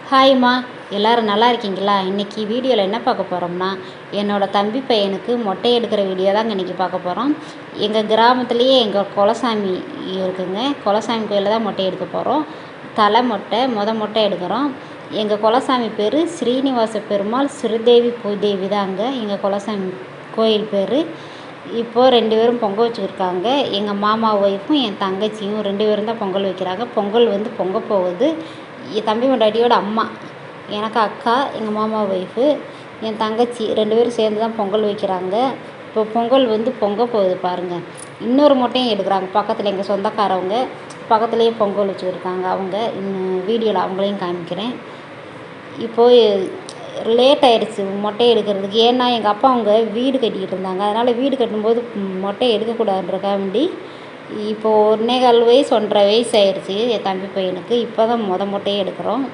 ஹாய்மா, எல்லோரும் நல்லா இருக்கீங்களா? இன்றைக்கி வீடியோவில் என்ன பார்க்க போகிறோம்னா, என்னோடய தம்பி பையனுக்கு மொட்டை எடுக்கிற வீடியோ தாங்க இன்றைக்கி பார்க்க போகிறோம். எங்கள் கிராமத்துலேயே எங்கள் குலசாமி இருக்குங்க. குலசாமி கோயிலில் தான் மொட்டை எடுக்க போகிறோம். தலை மொட்டை மொட்டை எடுக்கிறோம். எங்கள் குலசாமி பேர் ஸ்ரீனிவாச பெருமாள் ஸ்ரீதேவி பூதேவி தாங்க எங்கள் குலசாமி கோயில் பேர். இப்போது 2 பேரும் பொங்கல் வச்சுருக்காங்க. எங்கள் மாமா ஒய்ஃபும் என் தங்கச்சியும் 2 பேரும் தான் பொங்கல் வைக்கிறாங்க. பொங்கல் பொங்க போகுது. என் தம்பி பொண்டாட்டியோட அம்மா, எனக்கு அக்கா, எங்கள் மாமா ஒய்ஃபு, என் தங்கச்சி 2 பேரும் சேர்ந்து தான் பொங்கல் வைக்கிறாங்க. இப்போ பொங்கல் பொங்க போகுது பாருங்கள். இன்னொரு மொட்டையும் எடுக்கிறாங்க பக்கத்தில், எங்கள் சொந்தக்காரவங்க பக்கத்துலேயே பொங்கல் வச்சுருக்காங்க. அவங்க இன்னும் வீடியோவில் அவங்களையும் காமிக்கிறேன். இப்போது லேட் ஆயிடுச்சு மொட்டை எடுக்கிறதுக்கு. ஏன்னா எங்கள் அப்பா அவங்க வீடு கட்டிக்கிட்டு இருந்தாங்க. அதனால் வீடு கட்டும்போது மொட்டை எடுக்கக்கூடாதுன்றக்காக வேண்டி இப்போது 1.25 வயசு 1.5 வயசு ஆயிடுச்சு என் தம்பி பையனுக்கு. இப்போ தான் மொட்டையே எடுக்கிறோம்.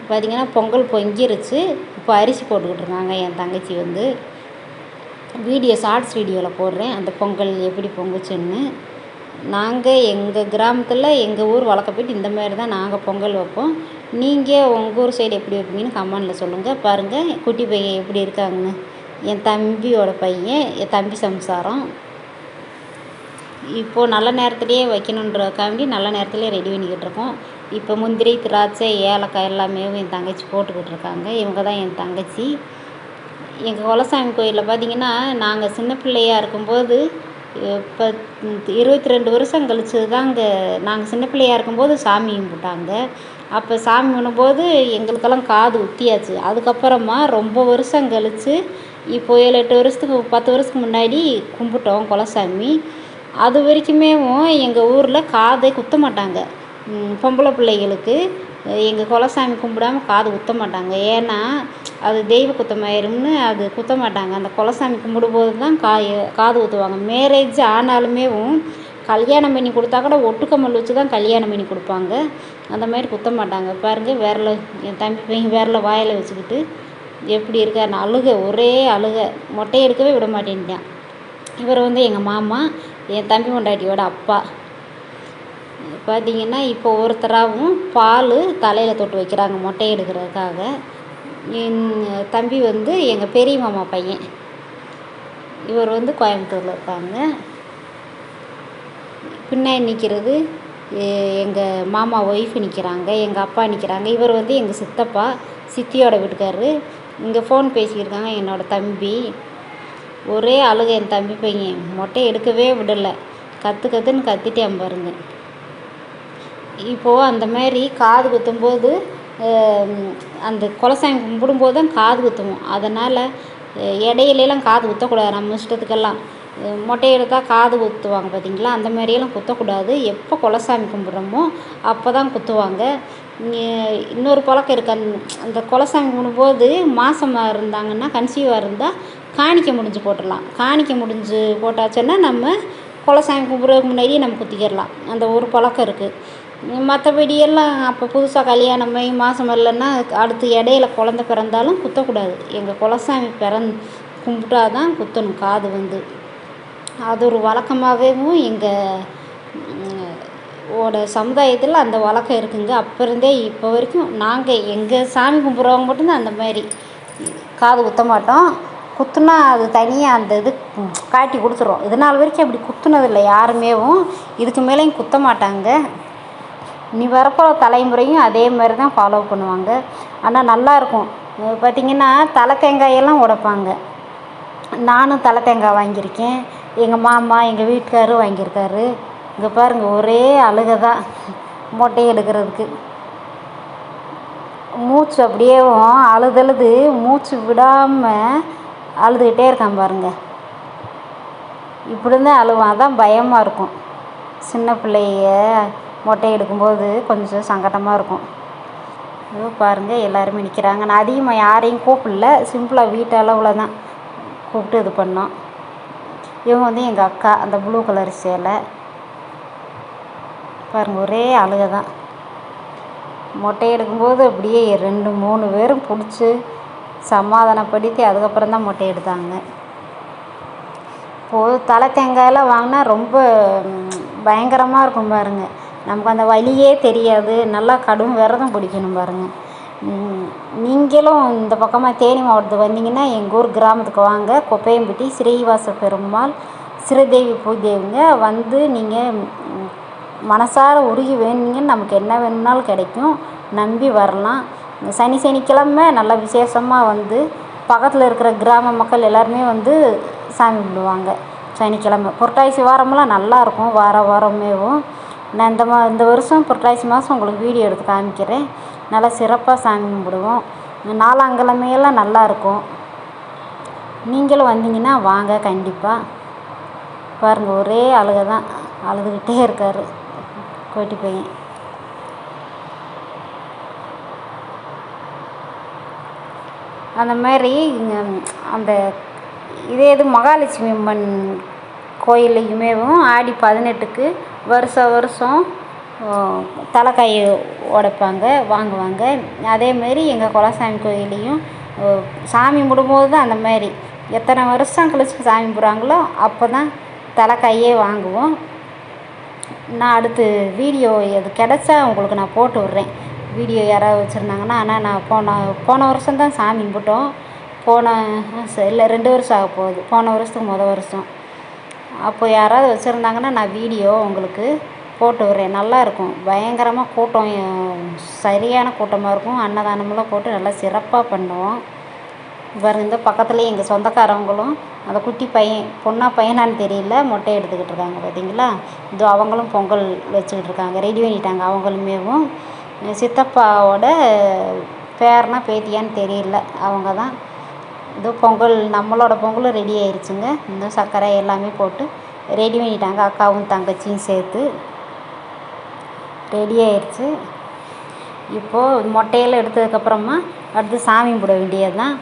பார்த்திங்கன்னா பொங்கல் பொங்கிருச்சு. இப்போ அரிசி போட்டுக்கிட்டு இருக்காங்க என் தங்கச்சி. வீடியோ ஷார்ட்ஸ் வீடியோவில் போடுறேன் அந்த பொங்கல் எப்படி பொங்குச்சுன்னு. நாங்கள் எங்கள் கிராமத்தில் எங்கள் ஊர் வழக்கப்பட்டு இந்த மாதிரி தான் நாங்கள் பொங்கல் வைப்போம். நீங்கள் உங்கள் ஊர் சைடு எப்படி வைப்பீங்கன்னு கமெண்டில் சொல்லுங்கள். பாருங்கள் குட்டி பையன் எப்படி இருக்காங்கன்னு. என் தம்பியோட பையன், என் தம்பி சம்சாரம். இப்போது நல்ல நேரத்துலேயே வைக்கணுன்றக்காண்டி நல்ல நேரத்துலேயே ரெடி பண்ணிக்கிட்டு இருக்கோம். இப்போ முந்திரி, திராட்சை, ஏலக்காய் எல்லாமே என் தங்கச்சி போட்டுக்கிட்டு இருக்காங்க. இவங்க தான் என் தங்கச்சி. எங்கள் குலசாமி கோயிலில் பார்த்திங்கன்னா, நாங்கள் சின்ன பிள்ளையாக இருக்கும்போது இப்போ 22 வருஷம் கழிச்சு தாங்க நாங்கள் சின்ன பிள்ளையாக இருக்கும்போது சாமி கும்பிட்டாங்க. அப்போ சாமி கும்பிடும்போது எங்களுக்கெல்லாம் காது உத்தியாச்சு. அதுக்கப்புறமா ரொம்ப வருஷம் கழித்து இப்போ 7-8 வருஷத்துக்கு 10 வருஷத்துக்கு முன்னாடி கும்பிட்டோம் குலசாமி. அது வரைக்குமே எங்கள் ஊரில் காதை குத்த மாட்டாங்க. பொம்பளை பிள்ளைகளுக்கு எங்கள் குலசாமி கும்பிடாமல் காது குத்த மாட்டாங்க. ஏன்னா அது தெய்வ குத்தமாயிரும்னு அது குத்த மாட்டாங்க. அந்த குலசாமி கும்பிடும்போது தான் காது குத்துவாங்க. மேரேஜ் ஆனாலுமே கல்யாணம் பண்ணி கொடுத்தா கூட ஒட்டுக்கம்மல் வச்சு தான் கல்யாணம் பண்ணி கொடுப்பாங்க. அந்த மாதிரி குத்த மாட்டாங்க. பாருங்கள் விரல என் தம்பி பையன் விரல வாயில் வச்சுக்கிட்டு எப்படி இருக்காருன்னு அழுக, ஒரே அழுக. மொட்டை எடுக்கவே விட மாட்டேன்ட்டான். இவர் எங்கள் மாமா, என் தம்பி பொண்டாட்டியோட அப்பா. பார்த்திங்கன்னா இப்போ ஒருத்தராகவும் பால் தலையில் தொட்டு வைக்கிறாங்க மொட்டை எடுக்கிறதுக்காக. என் தம்பி எங்கள் பெரிய மாமா பையன். இவர் கோயம்புத்தூரில் இருக்காங்க. பின்னாடி நிற்கிறது எங்கள் மாமா ஒய்ஃபு நிற்கிறாங்க, எங்கள் அப்பா நிற்கிறாங்க. இவர் எங்கள் சித்தப்பா, சித்தியோட வீட்டுக்காரரு. இங்கே ஃபோன் பேசியிருக்காங்க என்னோடய தம்பி. ஒரே அழுக என் தம்பி பையன். மொட்டை எடுக்கவே விடலை. கற்றுன்னு கத்திட்டேன் பாருங்க. இப்போது அந்த மாதிரி காது குத்தும்போது அந்த குலசாமி கும்பிடும்போது தான் காது குத்துவோம். அதனால் இடையிலலாம் காது குத்தக்கூடாது. நம்ம இஷ்டத்துக்கெல்லாம் மொட்டை எடுத்தால் காது குத்துவாங்க பார்த்திங்களா, அந்த மாதிரியெல்லாம் குத்தக்கூடாது. எப்போ குலசாமி கும்பிட்றோமோ அப்போ தான் குத்துவாங்க. இன்னொரு பழக்கம் இருக்குது. அந்த குலசாமி கும்பிடும்போது மாதமாக இருந்தாங்கன்னா, கன்சீவாக இருந்தால் காணிக்கை முடிஞ்சு போட்டுடலாம். காணிக்கை முடிஞ்சு போட்டாச்சுன்னா நம்ம குலசாமி கும்பிட்றதுக்கு முன்னாடியே நம்ம குத்திக்கிடலாம். அந்த ஒரு பழக்கம் இருக்குது. மற்றபடி எல்லாம் அப்போ புதுசாக கல்யாணமாகி மாதம் இல்லைன்னா அடுத்து இடையில குழந்த பிறந்தாலும் குத்தக்கூடாது. எங்கள் குலசாமி கும்பிட்டா தான் குத்தணும் காது. அது ஒரு வழக்கமாகவும் எங்கள் சமுதாயத்தில் அந்த வழக்கம் இருக்குங்க. அப்போ இருந்தே இப்போ வரைக்கும் நாங்கள் எங்கள் சாமி கும்பிட்றவங்க மட்டும்தான் அந்த மாதிரி காது குத்த மாட்டோம். குத்துனா அது தனியாக அந்த இது காட்டி கொடுத்துரும். இது நாள் வரைக்கும் அப்படி குத்துனதில்லை யாருமே. இதுக்கு மேலேயும் குத்த மாட்டாங்க. நீ வரப்போகிற தலைமுறையும் அதே மாதிரி தான் ஃபாலோ பண்ணுவாங்க. ஆனால் நல்லாயிருக்கும். பார்த்திங்கன்னா தலை தேங்காயெல்லாம் உடைப்பாங்க. நானும் தலை தேங்காய் வாங்கியிருக்கேன். எங்கள் மாமா, எங்கள் வீட்டுக்காரரும் வாங்கியிருக்காரு. இங்கே பாருங்கள் ஒரே அழுகை தான் மொட்டை எடுக்கிறதுக்கு. மூச்சு அப்படியே அழுது மூச்சு விடாமல் அழுதுகிட்டே இருக்கான் பாருங்கள். இப்படி தான் அழுவான். அதான் பயமாக இருக்கும். சின்ன பிள்ளைய மொட்டை எடுக்கும்போது கொஞ்சம் சங்கடமாக இருக்கும். பாருங்கள் எல்லாருமே நிற்கிறாங்க. நான் அதிகமாக யாரையும் கூப்பிடல, சிம்பிளாக வீட்டு அளவில் தான் கூப்பிட்டு இது பண்ணோம். இவங்க எங்கள் அக்கா, அந்த ப்ளூ கலர் சேலை. பாருங்கள் ஒரே அழுகை தான். மொட்டை எடுக்கும்போது அப்படியே 2-3 பேரும் பிடிச்சி சமாதானப்படுத்தி அதுக்கப்புறம் தான் மொட்டை எடுத்தாங்க. இப்போது தலை தேங்காயெல்லாம் வாங்கினா ரொம்ப பயங்கரமாக இருக்கும் பாருங்கள். நமக்கு அந்த வலியே தெரியாது. நல்லா கடும் விரதம் பிடிக்கணும் பாருங்கள். நீங்களும் இந்த பக்கமாக தேனி மாவட்டத்துக்கு வந்தீங்கன்னா எங்கள் ஊர் கிராமத்துக்கு வாங்க. கொப்பையம்பட்டி ஸ்ரீவாச பெருமாள் ஸ்ரீதேவி பூதேவிங்க. வந்து நீங்கள் மனசார உருகி வேணுங்கன்னு நமக்கு என்ன வேணும்னாலும் கிடைக்கும். நம்பி வரலாம். சனிக்கிழமை நல்லா விசேஷமாக வந்து பக்கத்தில் இருக்கிற கிராம மக்கள் எல்லாருமே வந்து சாமி கும்பிடுவாங்க. சனிக்கிழமை புரட்டாசி வாரமெல்லாம் நல்லாயிருக்கும். வாரமேவும் நான் இந்த வருஷம் புரட்டாசி மாதம் உங்களுக்கு வீடியோ எடுத்து காமிக்கிறேன். நல்லா சிறப்பாக சாமி கும்பிடுவோம். 4ஆம் கிழமையெல்லாம் நல்லாயிருக்கும். நீங்களும் வந்தீங்கன்னா வாங்க கண்டிப்பாக. பாருங்கள், ஒரே அழுகை தான், அழுதுகிட்டே இருக்கார் கோட்டி பையன். அந்த மாதிரி அந்த இது மகாலட்சுமி அம்மன் கோயில்லையுமேவும் ஆடி 18க்கு வருஷம் தலைக்காய் உடைப்பாங்க, வாங்குவாங்க. அதேமாரி எங்கள் குலசாமி கோயிலையும் சாமி கும்பிடும்போது தான் அந்த மாதிரி எத்தனை வருஷம் கழிச்சு சாமி கும்பிட்றாங்களோ அப்போ தான் தலைக்காயே வாங்குவோம். நான் அடுத்து வீடியோ எது கிடச்சா உங்களுக்கு நான் போட்டு விட்றேன். வீடியோ யாராவது வச்சுருந்தாங்கன்னா. ஆனால் நான் போன வருஷம் தான் சாமி கும்பிட்டோம். இல்லை 2 வருஷம் ஆக போகுது. போன வருஷத்துக்கு வருஷம். அப்போ யாராவது வச்சுருந்தாங்கன்னா நான் வீடியோ உங்களுக்கு போட்டு விட்றேன். நல்லாயிருக்கும். பயங்கரமாக கூட்டம், சரியான கூட்டமாக இருக்கும். அன்னதானமெல்லாம் போட்டு நல்லா சிறப்பாக பண்ணுவோம். பாருங்க, இந்த பக்கத்துலேயே எங்கள் சொந்தக்காரவங்களும் அந்த குட்டி பையன் பையனான்னு தெரியல, மொட்டை எடுத்துக்கிட்டு இருக்காங்க பார்த்தீங்களா. இது அவங்களும் பொங்கல் வச்சுக்கிட்டு இருக்காங்க, ரெடி பண்ணிட்டாங்க. அவங்களுமேவும் சித்தப்பாவோட பேரனா பேத்தியான்னு தெரியல, அவங்க தான். இது பொங்கல், நம்மளோட பொங்கலும் ரெடி ஆயிடுச்சுங்க. இந்த சர்க்கரை எல்லாமே போட்டு ரெடி பண்ணிட்டாங்க. அக்காவும் தங்கச்சியும் சேர்த்து ரெடி ஆயிடுச்சு. இப்போது மொட்டையெல்லாம் எடுத்ததுக்கப்புறமா அடுத்து சாமி கும்பிட வேண்டியது தான்.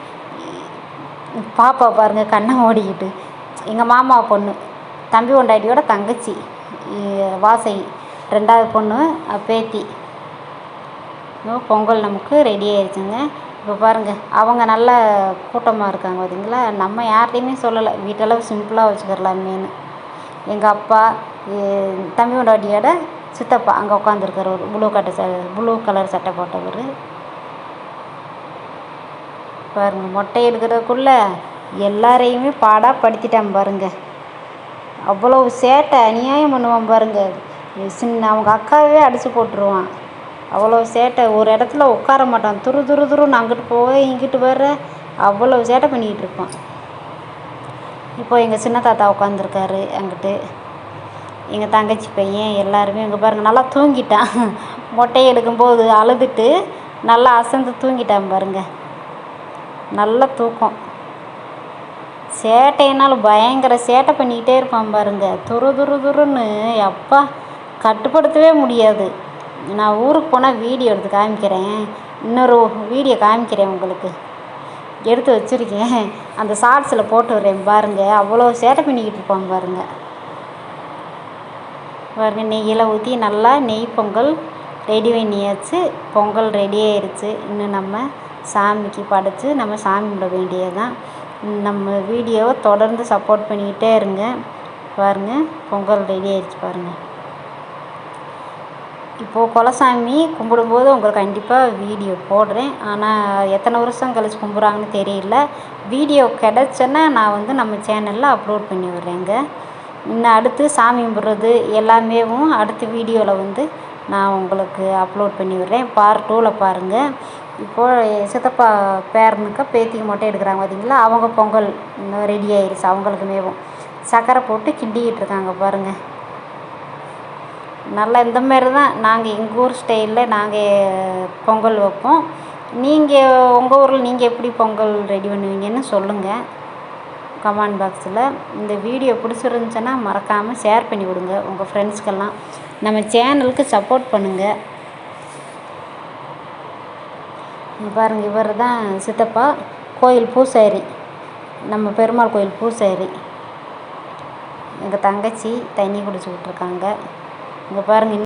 பாப்பா பாருங்கள், கண்ணை ஓடிக்கிட்டு. எங்கள் மாமா பொண்ணு, தம்பி கொண்டாட்டியோட தங்கச்சி வாசகி, 2வது பொண்ணு பேத்தி. பொங்கல் நமக்கு ரெடி ஆயிடுச்சுங்க. இப்போ பாருங்கள், அவங்க நல்ல கூட்டமாக இருக்காங்க பார்த்தீங்களா. நம்ம யார்கிட்டையுமே சொல்லலை, வீட்டளவு சிம்பிளாக வச்சுக்கிறலாமேனு. எங்கள் அப்பா, தம்பி கொண்டாட்டியோட சித்தப்பா அங்கே உட்காந்துருக்கார், ஒரு ப்ளூ கலர் சட்டை போட்டவர். பாருங்கள், மொட்டை எடுக்கிறதுக்குள்ளே எல்லாரையுமே படுத்திட்டான் பாருங்கள். அவ்வளவு சேட்டை, அநியாயம் பண்ணுவான் பாருங்கள். அவங்க அக்காவே அடித்து போட்டுருவான். அவ்வளோ சேட்டை. ஒரு இடத்துல உட்கார மாட்டான். துருன்னு அங்கிட்டு போய் இங்கிட்டு வர அவ்வளோ சேட்டை பண்ணிக்கிட்டு இருப்பான். இப்போ எங்கள் சின்ன தாத்தா உட்காந்துருக்காரு அங்கிட்டு. எங்கள் தங்கச்சி பையன் எல்லாருமே இங்கே பாருங்கள், நல்லா தூங்கிட்டான். மொட்டையை எடுக்கும்போது அழுதுட்டு நல்லா அசந்து தூங்கிட்டான் பாருங்கள். நல்ல தூக்கம். சேட்டையினாலும் பயங்கர சேட்டை பண்ணிக்கிட்டே இருப்பான் பாருங்கள். துருன்னு அப்பா கட்டுப்படுத்தவே முடியாது. நான் ஊருக்கு போனால் வீடியோ எடுத்து காமிக்கிறேன். இன்னொரு வீடியோ காமிக்கிறேன் உங்களுக்கு, எடுத்து வச்சுருக்கேன். அந்த ஷார்ட்ஸில் போட்டு விட்றேன் பாருங்கள். அவ்வளோ சேட்டை பண்ணிக்கிட்டு இருப்பான் பாருங்கள். நெய்யெல்லாம் ஊற்றி நல்லா நெய் பொங்கல் ரெடி பண்ணியாச்சு. பொங்கல் ரெடி ஆயிடுச்சு. இன்னும் நம்ம சாமிக்கு படைச்சி நம்ம சாமி கும்பிட வேண்டியது தான். நம்ம வீடியோவை தொடர்ந்து சப்போர்ட் பண்ணிக்கிட்டே இருங்க. பாருங்கள், பொங்கல் ரெடி ஆயிடுச்சு பாருங்கள். இப்போது குலசாமி கும்பிடும்போது உங்களுக்கு கண்டிப்பாக வீடியோ போடுறேன். ஆனால் எத்தனை வருஷம் கழிச்சு கும்பிட்றாங்கன்னு தெரியல. வீடியோ கிடச்சேன்னா நான் நம்ம சேனலில் அப்லோட் பண்ணி விட்றேங்க. இன்னும் அடுத்து சாமி கும்பிட்றது எல்லாமேவும் அடுத்த வீடியோவில் நான் உங்களுக்கு அப்லோட் பண்ணி விட்றேன். பார்ட் 2ல் பாருங்கள். இப்போது சித்தப்பா பேரனுக்கு பேத்திக்கு மொட்டை எடுக்கிறாங்க பார்த்தீங்களா. அவங்க பொங்கல் இன்னும் ரெடி ஆயிடுச்சு. அவங்களுக்குமேவும் சர்க்கரை போட்டு கிண்டிக்கிட்டு இருக்காங்க பாருங்கள். நல்லா இந்த மாதிரி தான் நாங்கள் எங்கள் ஊர் ஸ்டைலில் நாங்கள் பொங்கல் வைப்போம். நீங்கள் உங்கள் ஊரில் நீங்கள் எப்படி பொங்கல் ரெடி பண்ணுவீங்கன்னு சொல்லுங்கள் கமெண்ட் பாக்ஸில். இந்த வீடியோ பிடிச்சிருந்துச்சுன்னா மறக்காமல் ஷேர் பண்ணி விடுங்க உங்கள் ஃப்ரெண்ட்ஸ்க்கெல்லாம். நம்ம சேனலுக்கு சப்போர்ட் பண்ணுங்கள். பாருங்கள், இவர் தான் சித்தப்பா, கோயில் பூசாரி, நம்ம பெருமாள் கோயில் பூசாரி. எங்கள் தங்கச்சி தண்ணி குடிச்சுக்கிட்டு இருக்காங்க. இங்கே பாருங்கள்.